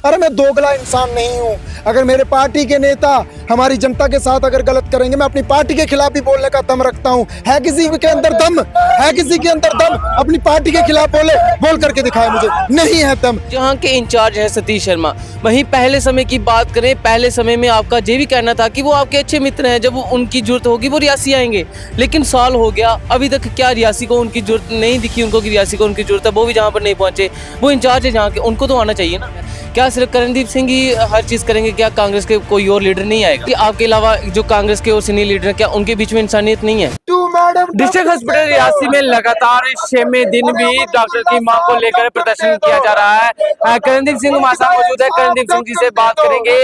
अरे मैं दोगला इंसान नहीं हूँ। अगर मेरे पार्टी के नेता हमारी जनता के साथ अगर गलत करेंगे, मैं अपनी पार्टी के खिलाफ भी बोलने का दम रखता हूँ। है किसी के अंदर दम? है किसी के अंदर दम अपनी पार्टी के खिलाफ बोल करके दिखाए? मुझे नहीं है दम। जहाँ के इंचार्ज हैं सतीश शर्मा, वहीं पहले समय की बात करें, पहले समय में आपका ये भी कहना था कि वो आपके अच्छे मित्र हैं, जब उनकी जरूरत होगी वो रियासी आएंगे। लेकिन साल हो गया, अभी तक क्या रियासी को उनकी जरूरत नहीं दिखी? उनको कि रियासी को उनकी जरूरत है, वो भी जहाँ पर नहीं पहुंचे। वो इंचार्ज है जहाँ के, उनको तो आना चाहिए ना। क्या सिर्फ करणदीप सिंह ही हर चीज़ करेंगे? क्या कांग्रेस के कोई और लीडर नहीं आएगा? कि आपके अलावा जो कांग्रेस के और सीनियर लीडर हैं, क्या उनके बीच में इंसानियत नहीं है? डिस्ट्रिक्ट हॉस्पिटल रियासी में लगातार 6वें दिन भी डॉक्टर की मांग को लेकर प्रदर्शन किया जा रहा है। करणदीप सिंह हमारे साथ मौजूद है, करणदीप सिंह जी से बात करेंगे।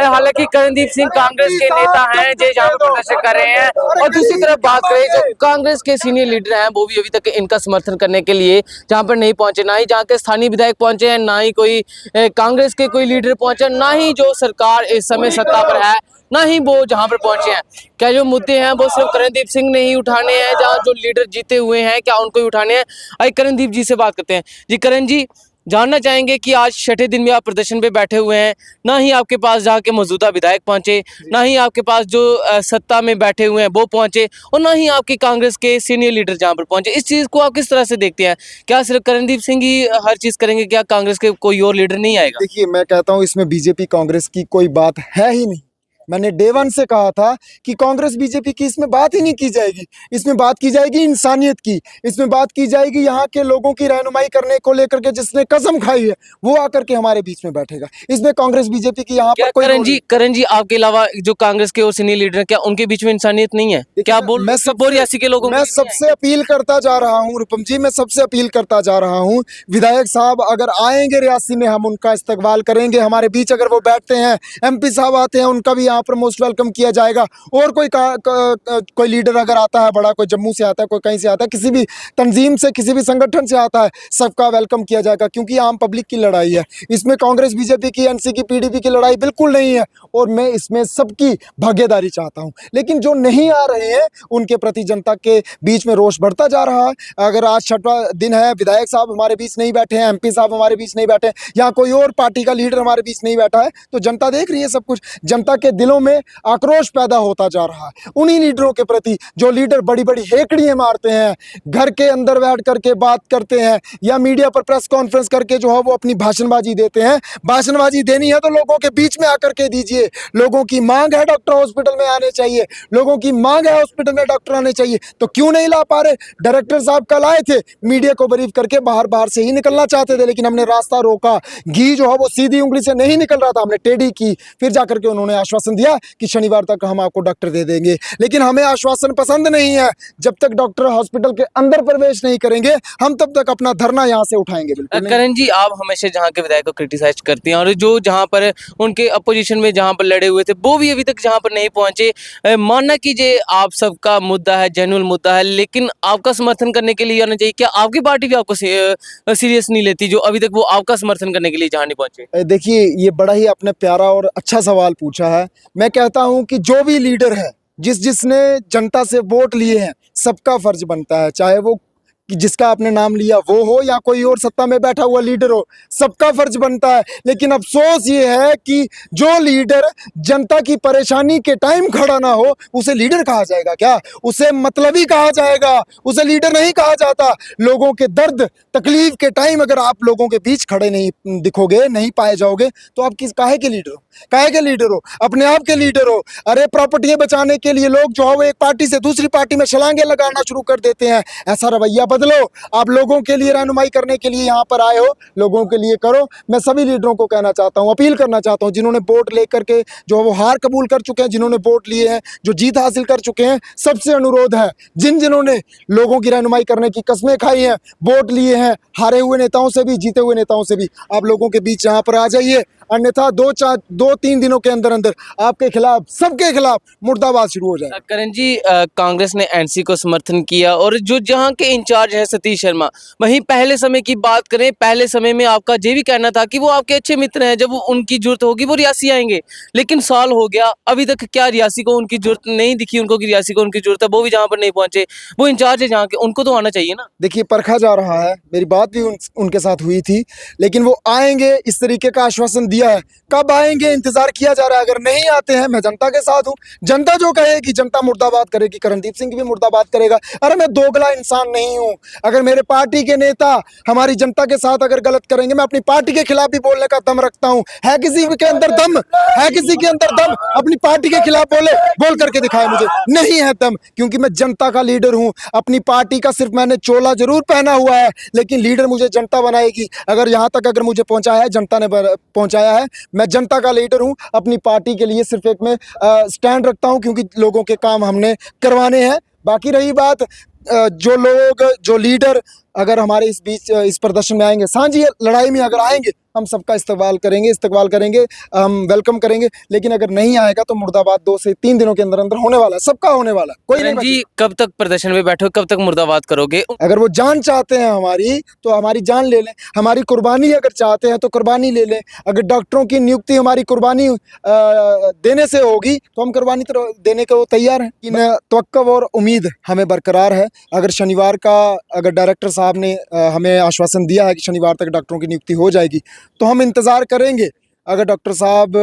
हालांकि करणदीप सिंह कांग्रेस के नेता हैं जो जहाँ पर प्रदर्शन कर रहे हैं, और दूसरी तरफ बात करें जो कांग्रेस के सीनियर लीडर हैं, वो भी अभी तक इनका समर्थन करने के लिए जहाँ पर नहीं पहुंचे। ना ही जहाँ के स्थानीय विधायक पहुंचे हैं, ना ही कोई कांग्रेस के कोई लीडर पहुंचे, ना ही जो सरकार इस समय सत्ता पर है, ना ही वो जहां पर पहुंचे हैं। क्या जो मुद्दे हैं वो सिर्फ करणदीप सिंह ने ही उठाने हैं? जहां जो लीडर जीते हुए हैं, क्या उनको ही उठाने हैं? आइए करणदीप जी से बात करते हैं। जी करण जी, जानना चाहेंगे कि आज 6ठे दिन में आप प्रदर्शन पे बैठे हुए हैं, ना ही आपके पास जहाँ के मौजूदा विधायक पहुंचे, ना ही आपके पास जो सत्ता में बैठे हुए हैं वो पहुंचे, और ना ही आपकी कांग्रेस के सीनियर लीडर जहाँ पर पहुंचे। इस चीज़ को आप किस तरह से देखते हैं? क्या सिर्फ करणदीप सिंह ही हर चीज़ करेंगे? क्या कांग्रेस के कोई और लीडर नहीं आएगा? देखिए, मैं कहता हूँ इसमें बीजेपी कांग्रेस की कोई बात है ही नहीं। मैंने डे वन से कहा था कि कांग्रेस बीजेपी की इसमें बात ही नहीं की जाएगी। इसमें बात की जाएगी इंसानियत की, इसमें बात की जाएगी यहाँ के लोगों की रहनुमाई करने को लेकर के जिसने कसम खाई है वो आकर के हमारे बीच में बैठेगा। इसमें कांग्रेस बीजेपी की यहाँ पर कोई करण जी आपके अलावा जो कांग्रेस के और सीनियर लीडर हैं, क्या उनके बीच में इंसानियत नहीं है? क्या बोल मैं रियासी के लोगों मैं सबसे अपील करता जा रहा हूँ रूपम जी, मैं सबसे अपील करता जा रहा हूँ, विधायक साहब अगर आएंगे रियासी में, हम उनका इस्तकबाल करेंगे। हमारे बीच अगर वो बैठते हैं, एमपी साहब आते हैं, उनका भी यहाँ पर मोस्ट वेलकम किया जाएगा। और कोई लीडर अगर आता है बड़ा, कोई जम्मू से आता है, कोई कहीं से आता है, किसी भी तंजीम से, किसी भी संगठन से आता है, सबका वेलकम किया जाएगा। क्योंकि आम पब्लिक की लड़ाई है, इसमें कांग्रेस बीजेपी की, एनसी की, पीडीपी की लड़ाई बिल्कुल नहीं है। और मैं इसमें सबकी भागीदारी चाहता हूं। लेकिन जो नहीं आ रहे हैं उनके प्रति जनता के बीच में रोष बढ़ता जा रहा है। अगर आज 6वां दिन है, विधायक साहब हमारे बीच नहीं बैठे हैं, एमपी साहब हमारे बीच नहीं बैठे, या कोई और पार्टी का लीडर हमारे बीच नहीं बैठा है, तो जनता देख रही है सब कुछ। जनता के दिलों में आक्रोश पैदा होता जा रहा है उन्हीं लीडरों के प्रति जो लीडर बड़ी बड़ी हेकड़ियां मारते हैं, घर के अंदर बैठ करके बात करते हैं, या मीडिया पर प्रेस कॉन्फ्रेंस करके जो है वो अपनी भाषणबाजी देते हैं। भाषणबाजी देनी है तो लोगों के बीच में आकर के दीजिए। लोगों की मांग है डॉक्टर हॉस्पिटल में आने चाहिए, लोगों की मांग है हॉस्पिटल में डॉक्टर आने चाहिए, तो क्यों नहीं ला पा रहे? डायरेक्टर साहब कल आए थे, मीडिया को ब्रीफ करके बाहर से ही निकलना चाहते थे, लेकिन हमने रास्ता रोका। घी जो है वो सीधी उंगली से नहीं निकल रहा था, हमने टेढ़ी की। फिर जाकर के उन्होंने आश्वासन दिया कि शनिवार तक हम आपको डॉक्टर दे देंगे। लेकिन हमें आश्वासन पसंद नहीं है। जब तक डॉक्टर हॉस्पिटल के अंदर प्रवेश नहीं करेंगे, हम तब तक अपना धरना यहाँ से उठाएंगे। बिल्कुल करण जी, आप हमेशा जहाँ के विधायक को क्रिटिसाइज करती हैं, और जो जहाँ पर उनके अपोजिशन में जहाँ पर लड़े हुए थे वो भी अभी तक जहाँ पर नहीं पहुंचे। मानना कीजिए आप सबका मुद्दा है, जेन्युइन मुद्दा है, लेकिन आपका समर्थन करने के लिए आना चाहिए। क्या आपकी पार्टी भी आपको सीरियस नहीं लेती जो अभी तक वो आपका समर्थन करने के लिए जहाँ नहीं पहुंचे? देखिए, ये बड़ा ही आपने प्यारा और अच्छा सवाल पूछा है। मैं कहता हूं कि जो भी लीडर है, जिसने जनता से वोट लिए हैं, सबका फर्ज बनता है, चाहे वो कि जिसका आपने नाम लिया वो हो या कोई और सत्ता में बैठा हुआ लीडर हो, सबका फर्ज बनता है। लेकिन अफसोस ये है कि जो लीडर जनता की परेशानी के टाइम खड़ा ना हो, उसे लीडर कहा जाएगा क्या? उसे मतलबी कहा जाएगा, उसे लीडर नहीं कहा जाता। लोगों के दर्द तकलीफ के टाइम अगर आप लोगों के बीच खड़े नहीं दिखोगे, नहीं पाए जाओगे, तो आप किस काहे के लीडर हो? काहे के लीडर हो? अपने आप के लीडर हो। अरे प्रॉपर्टी बचाने के लिए लोग जो है वो एक पार्टी से दूसरी पार्टी में छलांगे लगाना शुरू कर देते हैं। ऐसा रवैया बदलो। आप लोगों के लिए रहनुमाई करने के लिए यहाँ पर आए हो, लोगों के लिए करो। मैं सभी लीडरों को कहना चाहता हूँ, अपील करना चाहता हूँ, जिन्होंने वोट लेकर के जो है वो हार कबूल कर चुके हैं, जिन्होंने वोट लिए हैं, जो जीत हासिल कर चुके हैं, सबसे अनुरोध है, जिन्होंने लोगों की रहनुमाई करने की कस्में खाई हैं, वोट लिए हैं, हारे हुए नेताओं से भी, जीते हुए नेताओं से भी, आप लोगों के बीच यहाँ पर आ जाइए। अन्यथा 2-3 दिनों के अंदर अंदर आपके खिलाफ, सबके खिलाफ मुर्दाबाद शुरू हो जाए। करण जी, कांग्रेस ने एनसी को समर्थन किया, और जो जहां के इंचार्ज हैं सतीश शर्मा, वहीं पहले समय की बात करें, पहले समय में आपका ये भी कहना था कि वो आपके अच्छे मित्र हैं, जब उनकी जरूरत होगी वो रियासी आएंगे। लेकिन साल हो गया, अभी तक क्या रियासी को उनकी जरूरत नहीं दिखी? उनको कि रियासी को उनकी जरूरत है, वो भी जहाँ पर नहीं पहुंचे। वो इंचार्ज है जहाँ के, उनको तो आना चाहिए ना। देखिए, परखा जा रहा है, मेरी बात भी उनके साथ हुई थी, लेकिन वो आएंगे, इस तरीके का आश्वासन दिया किया है, कब आएंगे इंतजार किया जा रहा है। अगर नहीं आते हैं, मैं जनता के साथ हूँ। जनता जो कहेगी, जनता मुर्दाबाद करेगी, करणदीप सिंह भी मुर्दाबाद करेगा। अरे मैं दोगला इंसान नहीं हूँ। अगर मेरे पार्टी के नेता हमारी जनता के साथ अगर गलत करेंगे, मैं अपनी पार्टी के खिलाफ भी बोलने का दम रखता हूँ। है किसी के अंदर दम, है किसी के अंदर दम अपनी पार्टी के खिलाफ बोल करके दिखाए? मुझे नहीं है दम, क्योंकि मैं जनता का लीडर हूँ। अपनी पार्टी का सिर्फ मैंने चोला जरूर पहना हुआ है, लेकिन लीडर मुझे जनता बनाएगी। अगर यहाँ तक अगर मुझे पहुंचाया है, जनता ने पहुंचाया है। मैं जनता का लीडर हूँ। अपनी पार्टी के लिए सिर्फ एक मैं स्टैंड रखता हूँ, क्योंकि लोगों के काम हमने करवाने हैं। बाकी रही बात, जो लोग, जो लीडर अगर हमारे इस बीच इस प्रदर्शन में आएंगे, सांझी लड़ाई में अगर आएंगे, हम सबका इस्तकबाल करेंगे, हम वेलकम करेंगे। लेकिन अगर नहीं आएगा तो मुर्दाबाद 2 से 3 दिनों के अंदर अंदर होने वाला है, सबका होने वाला है। कोई नहीं जी, कब तक प्रदर्शन में बैठो, कब तक मुर्दाबाद करोगे? अगर वो जान चाहते हैं हमारी, तो हमारी जान ले लें। हमारी कुर्बानी अगर चाहते हैं तो कुर्बानी ले लें। अगर डॉक्टरों की नियुक्ति हमारी कुर्बानी देने से होगी, तो हम कुर्बानी देने को तैयार हैं। इन तवक्को और उम्मीद हमें बरकरार है। अगर शनिवार का अगर डायरेक्टर साहब ने हमें आश्वासन दिया है कि शनिवार तक डॉक्टरों की नियुक्ति हो जाएगी, तो हम इंतज़ार करेंगे। अगर डॉक्टर साहब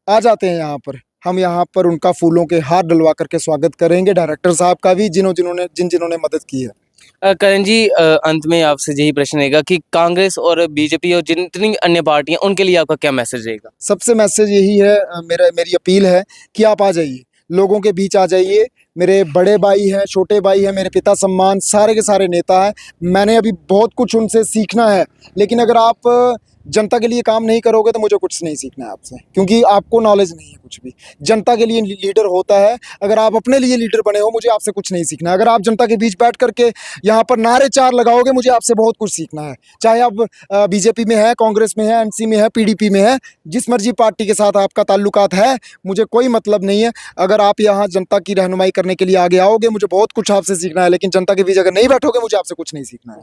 आ जाते हैं यहाँ पर, हम यहाँ पर उनका फूलों के हार डलवा करके स्वागत करेंगे, डायरेक्टर साहब का भी, जिन्होंने मदद की है। करण जी, अंत में आपसे यही प्रश्न रहेगा कि कांग्रेस और बीजेपी और जितनी अन्य पार्टियां, उनके लिए आपका क्या मैसेज रहेगा? सबसे मैसेज यही है, मेरी अपील है कि आप आ जाइए, लोगों के बीच आ जाइए। मेरे बड़े भाई हैं, छोटे भाई हैं, मेरे पिता सम्मान, सारे के सारे नेता हैं। मैंने अभी बहुत कुछ उनसे सीखना है, लेकिन अगर आप जनता के लिए काम नहीं करोगे तो मुझे कुछ नहीं सीखना है आपसे, क्योंकि आपको नॉलेज नहीं है कुछ भी। जनता के लिए लीडर होता है। अगर आप अपने लिए लीडर बने हो, मुझे आपसे कुछ नहीं सीखना है। अगर आप जनता के बीच बैठ करके यहाँ पर नारे चार लगाओगे, मुझे आपसे बहुत कुछ सीखना है। चाहे आप बीजेपी में है, कांग्रेस में है, एनसी में है, पीडीपी में है, जिस मर्जी पार्टी के साथ आपका ताल्लुकात है, मुझे कोई मतलब नहीं है। अगर आप यहाँ जनता की रहनुमाई करने के लिए आगे आओगे, मुझे बहुत कुछ आपसे सीखना है। लेकिन जनता के बीच अगर नहीं बैठोगे, मुझे आपसे कुछ नहीं सीखना है।